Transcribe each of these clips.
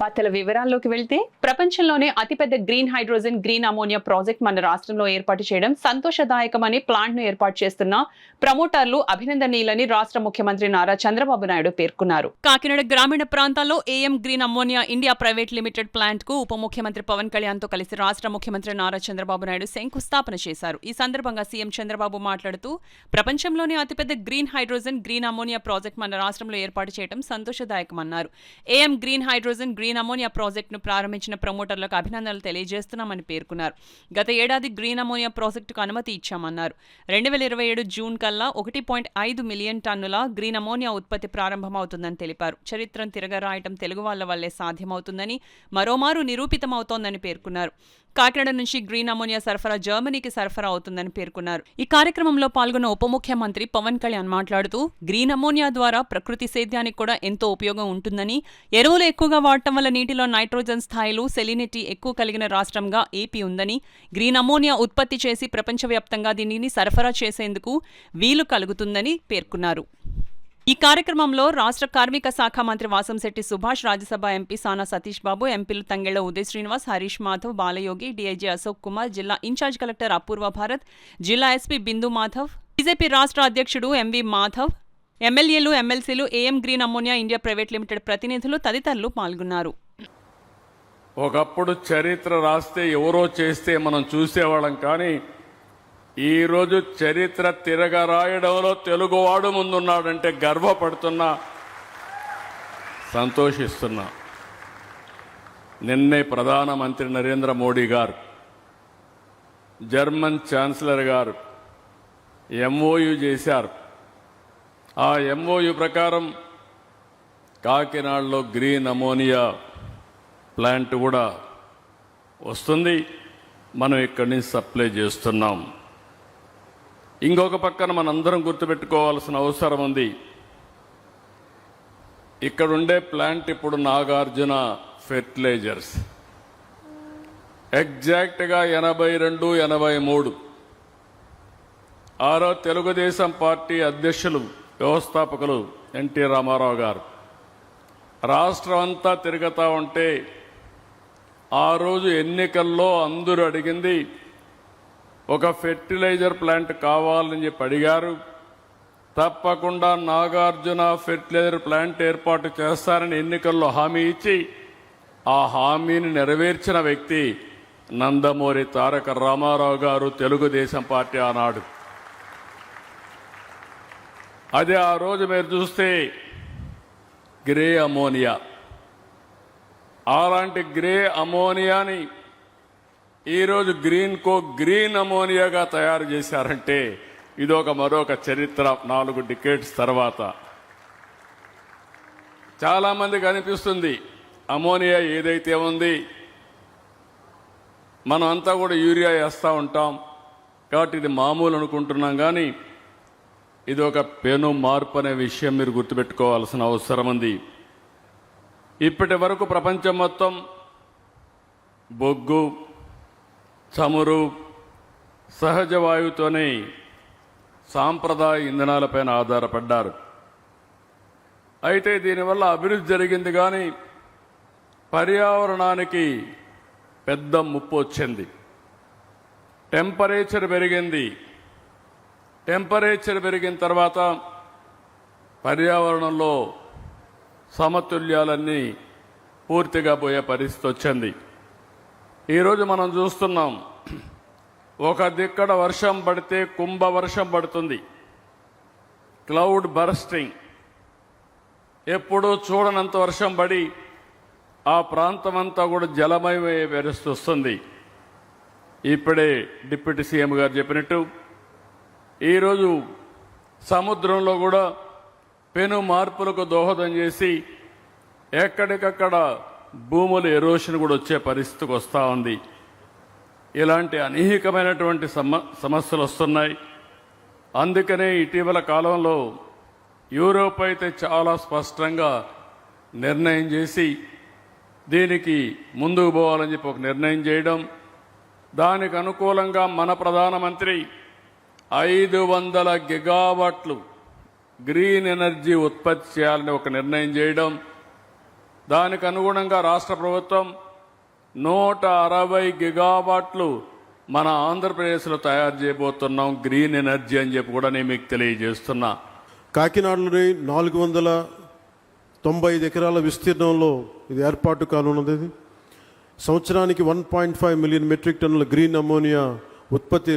వార్తల వివరాల్లోకి వెళ్తే ప్రపంచంలోనే అతిపెద్ద green hydrogen green ammonia project మన రాష్ట్రంలో ఏర్పాటు చేయడం సంతోషదాయకమని ప్లాంట్ ను ఏర్పాటు చేస్తున్న ప్రమోటర్లు అభినందనీయులని రాష్ట్ర ముఖ్యమంత్రి నారా చంద్రబాబు నాయుడు పేర్కొన్నారు. కాకినాడ గ్రామీణ ప్రాంతాల్లో AM green ammonia India private limited plant కు ఉప ముఖ్యమంత్రి పవన్ కళ్యాణ్ తో కలిసి రాష్ట్ర ముఖ్యమంత్రి నారా చంద్రబాబు నాయుడు శంకుస్థాపన చేశారు. ఈ సందర్భంగా సీఎం చంద్రబాబు మాట్లాడుతూ ప్రపంచంలోనే అతిపెద్ద green hydrogen green ammonia project మన రాష్ట్రంలో ఏర్పాటు చేయడం సంతోషదాయకమన్నారు. AM green hydrogen green ammonia ప్రాజెక్టును ప్రారంభించిన ప్రమోటర్లకు అభినందనలు తెలియజేస్తున్నామని పేర్కొన్నారు. గత ఏడాది గ్రీన్ అమోనియా ప్రాజెక్టుకు అనుమతి ఇచ్చామన్నారు. 2027 జూన్ కల్లా 1.5 మిలియన్ టన్నుల గ్రీన్ అమోనియా ఉత్పత్తి ప్రారంభమవుతుందని తెలిపారు. చరిత్రను తిరగరాయటం తెలుగు వాళ్ల వల్లే సాధ్యమవుతుందని మరోమారు నిరూపితమవుతోందని పేర్కొన్నారు. కాకినాడ నుంచి గ్రీన్ అమోనియా సరఫరా జర్మనీకి సరఫరా అవుతుందని పేర్కొన్నారు. ఈ కార్యక్రమంలో పాల్గొన్న ఉప ముఖ్యమంత్రి పవన్ కళ్యాణ్ మాట్లాడుతూ గ్రీన్ అమోనియా ద్వారా ప్రకృతి సేద్యానికి కూడా ఎంతో ఉపయోగం ఉంటుందని, ఎరువులు ఎక్కువగా వాడటం వల్ల నీటిలో నైట్రోజన్ స్థాయిలు సెలినిటీ ఎక్కువ కలిగిన రాష్ట్రంగా ఏపీ ఉందని, గ్రీన్ అమోనియా ఉత్పత్తి చేసి ప్రపంచవ్యాప్తంగా దీనిని సరఫరా చేసేందుకు వీలు కలుగుతుందని పేర్కొన్నారు. ఈ కార్యక్రమంలో రాష్ట్ర కార్మిక శాఖ మంత్రి వాసంశెట్టి సుభాష్, రాజ్యసభ ఎంపీ సానా సతీష్ బాబు, ఎంపీలు తంగెళ్ల ఉదయ్ శ్రీనివాస్, హరీష్ మాధవ్, బాలయోగి, డీఐజీ అశోక్ కుమార్, జిల్లా ఇన్ఛార్జ్ కలెక్టర్ అపూర్వ భారత్, జిల్లా ఎస్పీ బిందు మాధవ్, బీజేపీ రాష్ట్ర అధ్యక్షుడు ఎంవి మాధవ్, ఎమ్మెల్యేలు, ఎమ్మెల్సీలు, AM green ammonia India private limited ప్రతినిధులు తదితరులు పాల్గొన్నారు. ఒకప్పుడు చరిత్ర రాస్తే ఎవరో చేస్తే మనం చూసేవాళ్ళం, కానీ ఈరోజు చరిత్ర తిరగరాయడంలో తెలుగువాడు ముందున్నాడంటే గర్వపడుతున్నా, సంతోషిస్తున్నా. నిన్నే ప్రధానమంత్రి నరేంద్ర మోడీ గారు, జర్మన్ ఛాన్సలర్ గారు ఎంఓయు చేశారు. ఆ ఎంఓయు ప్రకారం కాకినాడలో గ్రీన్ అమోనియా ప్లాంట్ కూడా వస్తుంది. మనం ఇక్కడి నుంచి సప్లై చేస్తున్నాం. ఇంకొక పక్కన మనందరం గుర్తుపెట్టుకోవాల్సిన అవసరం ఉంది. ఇక్కడుండే ప్లాంట్ ఇప్పుడు నాగార్జున ఫెర్టిలైజర్స్ ఎగ్జాక్ట్గా 82, 83 ఆరో తెలుగుదేశం పార్టీ అధ్యక్షులు, వ్యవస్థాపకులు ఎన్టీ రామారావు గారు రాష్ట్రం అంతా తిరుగుతూ ఉంటే ఆ రోజు ఎన్నికల్లో అందరూ అడిగింది ఒక ఫెర్టిలైజర్ ప్లాంట్ కావాలని చెప్పి అడిగారు. తప్పకుండా నాగార్జున ఫెర్టిలైజర్ ప్లాంట్ ఏర్పాటు చేస్తారని ఎన్నికల్లో హామీ ఇచ్చి ఆ హామీని నెరవేర్చిన వ్యక్తి నందమూరి తారక రామారావు గారు, తెలుగుదేశం పార్టీ ఆనాడు. అదే ఆ రోజు మీరు చూస్తే గ్రే అమోనియా, అలాంటి గ్రే అమోనియాని ఈరోజు గ్రీన్ అమోనియాగా తయారు చేశారంటే ఇదొక మరొక చరిత్ర. 4 డికేడ్స్ తర్వాత చాలామందికి అనిపిస్తుంది అమోనియా ఏదైతే ఉంది, మనం అంతా కూడా యూరియా వేస్తూ ఉంటాం కాబట్టి ఇది మామూలు అనుకుంటున్నాం, కానీ ఇది ఒక పెను మార్పు అనే విషయం మీరు గుర్తుపెట్టుకోవాల్సిన అవసరం ఉంది. ఇప్పటి వరకు ప్రపంచం మొత్తం బొగ్గు, చమురు, సహజ వాయువుతోనే సాంప్రదాయ ఇంధనాలపైన ఆధారపడ్డారు. అయితే దీనివల్ల అభివృద్ధి జరిగింది, కానీ పర్యావరణానికి పెద్ద ముప్పు వచ్చింది. టెంపరేచర్ పెరిగింది. టెంపరేచర్ పెరిగిన తర్వాత పర్యావరణంలో సమతుల్యాలన్నీ పూర్తిగా పోయే పరిస్థితి వచ్చింది. ఈరోజు మనం చూస్తున్నాం, ఒక దిక్కడ వర్షం పడితే కుంభవర్షం పడుతుంది. క్లౌడ్ బర్స్టింగ్, ఎప్పుడూ చూడనంత వర్షం పడి ఆ ప్రాంతం అంతా కూడా జలమయమయ్యే పరిస్థితి వస్తుంది. ఇప్పుడే డిప్యూటీ సీఎం గారు చెప్పినట్టు ఈరోజు సముద్రంలో కూడా పెను మార్పులకు దోహదం చేసి ఎక్కడికక్కడ భూముల ఎరోషన్ కూడా వచ్చే పరిస్థితికి వస్తూ ఉంది. ఇలాంటి అనేకమైనటువంటి సమస్యలు వస్తున్నాయి. అందుకనే ఇటీవల కాలంలో యూరోప్ అయితే చాలా స్పష్టంగా నిర్ణయం చేసి దీనికి ముందుకు పోవాలని చెప్పి ఒక నిర్ణయం చేయడం, దానికి అనుకూలంగా మన ప్రధానమంత్రి 500 గిగావాట్లు గ్రీన్ ఎనర్జీ ఉత్పత్తి చేయాలని ఒక నిర్ణయం చేయడం, దానికి అనుగుణంగా రాష్ట్ర ప్రభుత్వం 160 గిగావాట్లు మన ఆంధ్రప్రదేశ్లో తయారు చేయబోతున్నాం గ్రీన్ ఎనర్జీ అని చెప్పి కూడా నేను మీకు తెలియజేస్తున్నా. కాకినాడలోని 495 ఎకరాల విస్తీర్ణంలో ఇది ఏర్పాటు కానున్నది. సంవత్సరానికి 1.5 మిలియన్ మెట్రిక్ టన్నుల గ్రీన్ అమోనియా ఉత్పత్తి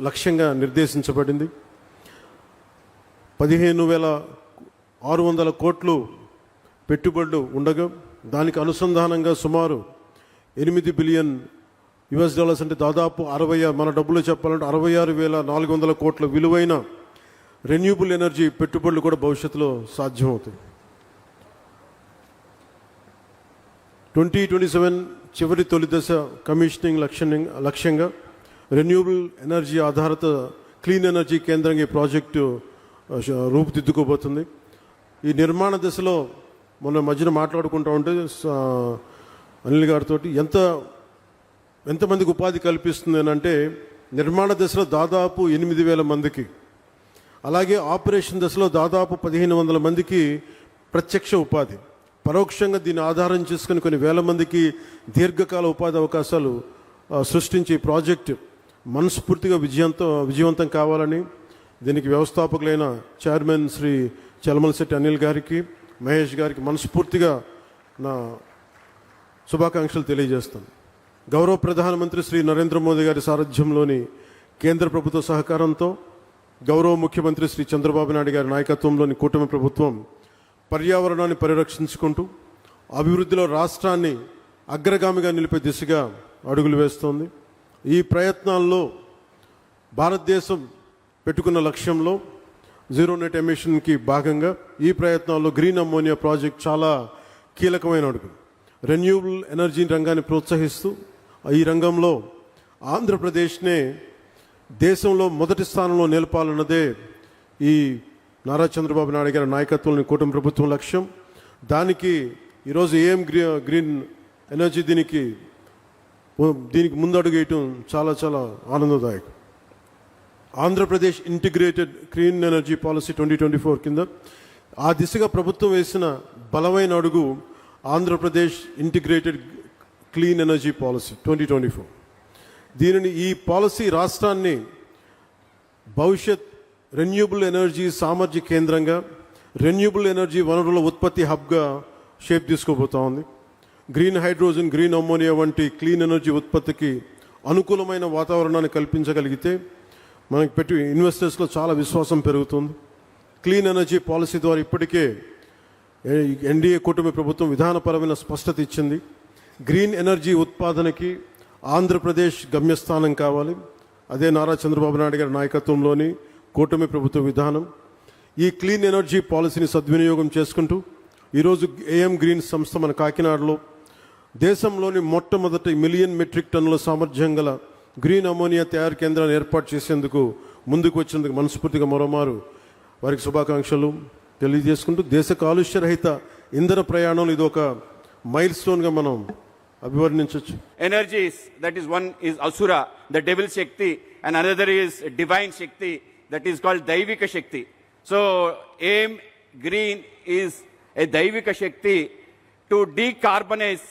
లక్ష్యంగా నిర్దేశించబడింది. 15,600 కోట్లు పెట్టుబడులు ఉండగా దానికి అనుసంధానంగా సుమారు $8 బిలియన్ అంటే దాదాపు 60 మన డబ్బులు చెప్పాలంటే 66,400 కోట్ల విలువైన రెన్యూబుల్ ఎనర్జీ పెట్టుబడులు కూడా భవిష్యత్తులో సాధ్యమవుతాయి. 2027 చివరి తొలి దశ కమిషనింగ్ లక్ష్యంగా రెన్యూబుల్ ఎనర్జీ ఆధారిత క్లీన్ ఎనర్జీ కేంద్రంగా ఈ ప్రాజెక్టు రూపుదిద్దుకోబోతుంది. ఈ నిర్మాణ దశలో మొన్న మధ్యన మాట్లాడుకుంటూ ఉంటే అనిల్ గారితో ఎంతమందికి ఉపాధి కల్పిస్తుంది అని అంటే, నిర్మాణ దశలో దాదాపు 8,000 మందికి, అలాగే ఆపరేషన్ దశలో దాదాపు 1,500 మందికి ప్రత్యక్ష ఉపాధి, పరోక్షంగా దీన్ని ఆధారం చేసుకుని కొన్ని వేల మందికి దీర్ఘకాల ఉపాధి అవకాశాలు సృష్టించే ప్రాజెక్టు మనస్ఫూర్తిగా విజయవంతం కావాలని దీనికి వ్యవస్థాపకులైన చైర్మన్ శ్రీ చలమలశెట్టి అనిల్ గారికి, మహేష్ గారికి మనస్ఫూర్తిగా నా శుభాకాంక్షలు తెలియజేస్తాను. గౌరవ ప్రధానమంత్రి శ్రీ నరేంద్ర మోదీ గారి సారథ్యంలోని కేంద్ర ప్రభుత్వ సహకారంతో గౌరవ ముఖ్యమంత్రి శ్రీ చంద్రబాబు నాయుడు గారి నాయకత్వంలోని కూటమి ప్రభుత్వం పర్యావరణాన్ని పరిరక్షించుకుంటూ అభివృద్ధిలో రాష్ట్రాన్ని అగ్రగామిగా నిలిపే దిశగా అడుగులు వేస్తోంది. ఈ ప్రయత్నాల్లో భారతదేశం పెట్టుకున్న లక్ష్యంలో జీరో నెట్ ఎమిషన్కి భాగంగా ఈ ప్రయత్నాల్లో గ్రీన్ అమ్మోనియా ప్రాజెక్ట్ చాలా కీలకమైన అడుగు. రెన్యూబుల్ ఎనర్జీ రంగాన్ని ప్రోత్సహిస్తూ ఈ రంగంలో ఆంధ్రప్రదేశ్నే దేశంలో మొదటి స్థానంలో నిలపాలన్నదే ఈ నారా చంద్రబాబు నాయుడు గారి నాయకత్వంలోని కూటమి ప్రభుత్వం లక్ష్యం. దానికి ఈరోజు గ్రీన్ ఎనర్జీ దీనికి ముందడుగు వేయటం చాలా చాలా ఆనందదాయకం. Andhra Pradesh integrated clean energy policy 2024 కింద ఆ దిశగా ప్రభుత్వం వేసిన బలమైన అడుగు Andhra Pradesh integrated clean energy policy 2024. దీనిని ఈ పాలసీ రాష్ట్రాన్ని భవిష్యత్ రెన్యూబుల్ ఎనర్జీ సామర్థ్య కేంద్రంగా, రెన్యూబుల్ ఎనర్జీ వనరుల ఉత్పత్తి హబ్గా షేప్ తీసుకోబోతా ఉంది. గ్రీన్ హైడ్రోజన్, గ్రీన్ అమ్మోనియా వంటి క్లీన్ ఎనర్జీ ఉత్పత్తికి అనుకూలమైన వాతావరణాన్ని కల్పించగలిగితే మనకి పెట్టి ఇన్వెస్టర్స్లో చాలా విశ్వాసం పెరుగుతుంది. క్లీన్ ఎనర్జీ పాలసీ ద్వారా ఇప్పటికే ఎన్డీఏ కూటమి ప్రభుత్వం విధానపరమైన స్పష్టత ఇచ్చింది. గ్రీన్ ఎనర్జీ ఉత్పాదనకి ఆంధ్రప్రదేశ్ గమ్యస్థానం కావాలి. అదే నారా చంద్రబాబు నాయుడు గారి నాయకత్వంలోని కూటమి ప్రభుత్వ విధానం. ఈ క్లీన్ ఎనర్జీ పాలసీని సద్వినియోగం చేసుకుంటూ ఈరోజు ఏఎం గ్రీన్ సంస్థ మన కాకినాడలో దేశంలోని మొట్టమొదటి 1 మిలియన్ మెట్రిక్ టన్నుల సామర్థ్యం గల గ్రీన్ అమోనియా తయారు కేంద్రాన్ని ఏర్పాటు చేసేందుకు ముందుకు వచ్చేందుకు మనస్ఫూర్తిగా మరోమారు వారికి శుభాకాంక్షలు తెలియజేసుకుంటూ, దేశ కాలుష్యరహిత ఇంధన ప్రయాణంలో ఇది ఒక మైల్ స్టోన్గా మనం అభివర్ణించవచ్చు. Energies, that is, one is Asura, the devil Shakti, and another is divine Shakti, that is called Daivika Shakti. So, AIM Green is a Daivika Shakti to decarbonize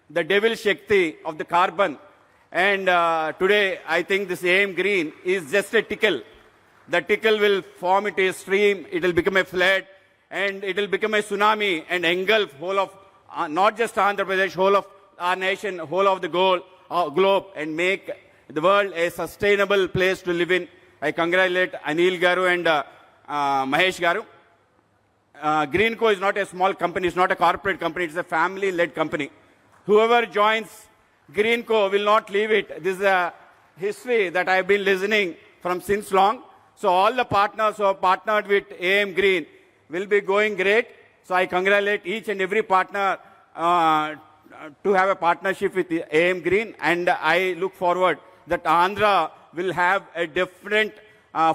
the devil Shakti of the carbon. And today, I think this AIM Green is just a tickle. The tickle will form into a stream, it will become a flood, and it will become a tsunami and engulf whole of, not just Andhra Pradesh, whole of our nation, whole of the globe, and make the world a sustainable place to live in. I congratulate Anil Garu and Mahesh Garu. Greenco is not a small company, it's not a corporate company, it's a family-led company. Whoever joins Greenco will not leave it. This is a history that I've been listening from since long. So all the partners who have partnered with AM Green will be going great. So I congratulate each and every partner to have a partnership with AM Green, and I look forward that Andhra will have a different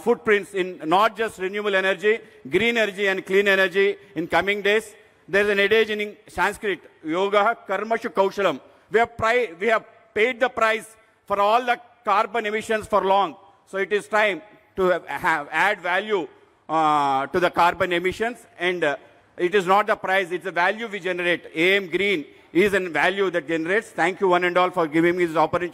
footprints in not just renewable energy, green energy and clean energy in coming days. There is an adage in Sanskrit, yoga karmashu kaushalam. We have paid the price for all the carbon emissions for long. So it is time to add value to the carbon emissions, and It is not the price, it's the value we generate. AM Green is a value that generates. Thank you one and all for giving me this opportunity.